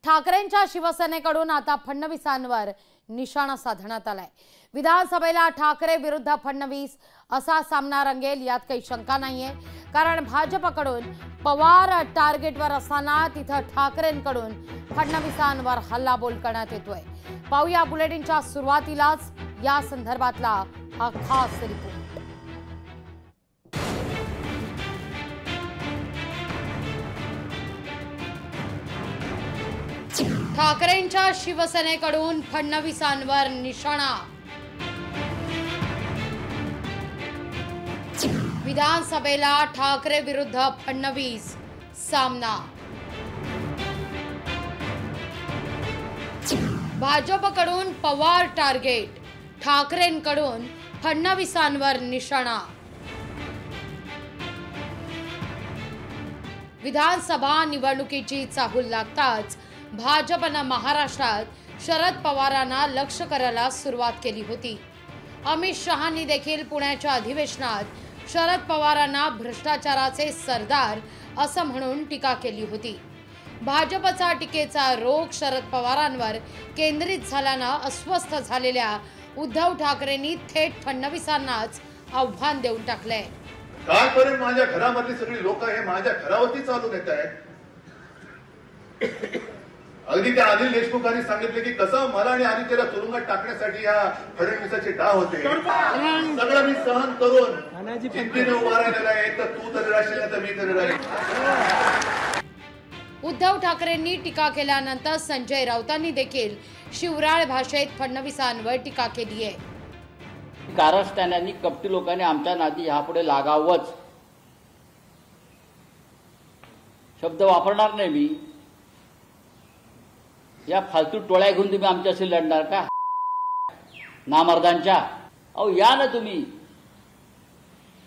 ठाकरेंच्या शिवसेनेकडून आता फडणवीसांवर निशाणा साधण्यात आलाय। विधानसभेला ठाकरे विरुद्ध फडणवीस असा सामना रंगेल यात काही शंका नाहीये, कारण भाजपकडून पवार टार्गेटवर असताना तिथं ठाकरेंकडून फडणवीसांवर हल्लाबोल करण्यात येतोय। पाहूया बुलेटिनच्या सुरुवातीलाच या संदर्भातला हा खास रिपोर्ट। ठाकरेंच्या शिवसेनेकडून फडणवीसांवर निशाणा। विधानसभेला ठाकरे विरुद्ध फडणवीस सामना। भाजपकडून पवार टार्गेट, ठाकरेंकडून फडणवीसांवर निशाणा। विधानसभा निवडणुकीची चाहूल लागताच भाजपने महाराष्ट्रात शरद पवारांना लक्ष्य करायला सुरुवात केली होती। अमित शहांनी देखील पुण्याच्या अधिवेशनात शरद पवारांना भ्रष्टाचाराचे सरदार असं म्हणून टीका केली होती। भाजपचा टीकेचा रोख शरद पवारांवर केंद्रित झाल्यानं अस्वस्थ झालेल्या उद्धव ठाकरेंनी थेट फडणवीसांनाच आव्हान देऊन टाकलंय। कालपर्यंत माझ्या घरामधली सगळी लोक हे माझ्या घरावरती चालून येत आहेत। अगदी त्या अनिल देशमुखांनी सांगितले की कसं मला आणि आदित्यला तुरुंगात टाकण्यासाठी या फडणवीसाचे डाव होते। सगळं मी सहन करून जिद्दीने उभा राहिलेला आहे, तर तू तरी राहशील तर मी तरी राहील। उद्धव ठाकरेंनी टीका केल्यानंतर संजय राऊतांनी देखील शिवराळ भाषेत फडणवीसांवर टीका केली आहे। कारस्थानांनी कपटी लोकांनी आमच्या नादी ह्यापुढे लागावंच शब्द वापरणार नाही मी। या फालतू टोळ्या घेऊन तुम्ही आमच्याशी लढणार का? नामर्दांच्या अहो या ना तुम्ही,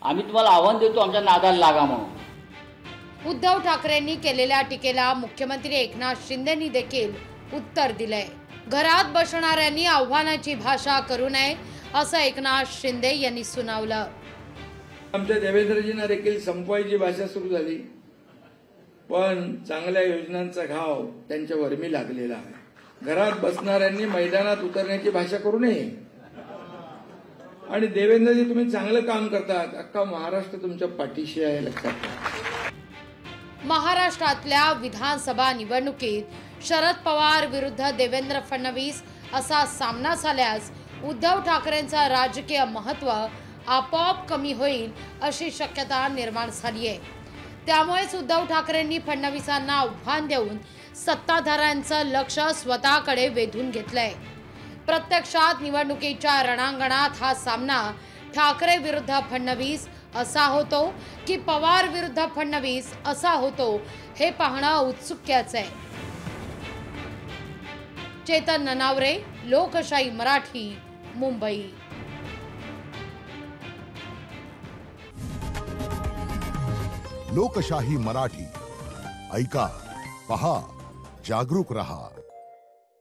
आम्ही तुम्हाला आव्हान देतो आमच्या नादाला लागा म्हणून। उद्धव ठाकरेंनी केलेल्या टीकेला मुख्यमंत्री एकनाथ शिंदेंनी देखील उत्तर दिलंय। घरात बसणाऱ्यांनी आव्हानाची भाषा करू नये असं एकनाथ शिंदे यांनी सुनावलं। आमच्या देवेंद्रजींना देखील संपवायची भाषा सुरू झाली, पण चांगल्या योजनांचा घाव त्यांच्या वर्मी लागलेला आहे। घरात बसणाऱ्यांनी मैदानात उतरण्याची भाषा करू नये। आणि देवेंद्रजी तुम्ही चांगलं काम करतात, अख्खा महाराष्ट्र तुमच्या पाठीशी आहे, लक्षात घ्या। महाराष्ट्रातल्या विधानसभा निवडणुकीत शरद पवार विरुद्ध देवेंद्र फडणवीस असा सामना झाल्यास उद्धव ठाकरेंचं राजकीय महत्त्व आपोआप कमी होईल अशी शक्यता निर्माण झाली आहे। त्यामुळेच उद्धव ठाकरेंनी फडणवीसांना आव्हान देऊन सत्ताधाऱ्यांचं लक्ष स्वतःकडे वेधून घेतलंय। प्रत्यक्षात निवडणुकीच्या रणांगणात हा सामना ठाकरे विरुद्ध फडणवीस असा होतो की पवार विरुद्ध फडणवीस असा होतो हे पाहणं उत्सुक्याचं आहे। चेतन ननावरे, लोकशाही मराठी, मुंबई। लोकशाही मराठी ऐका, पहा, जागरूक रहा।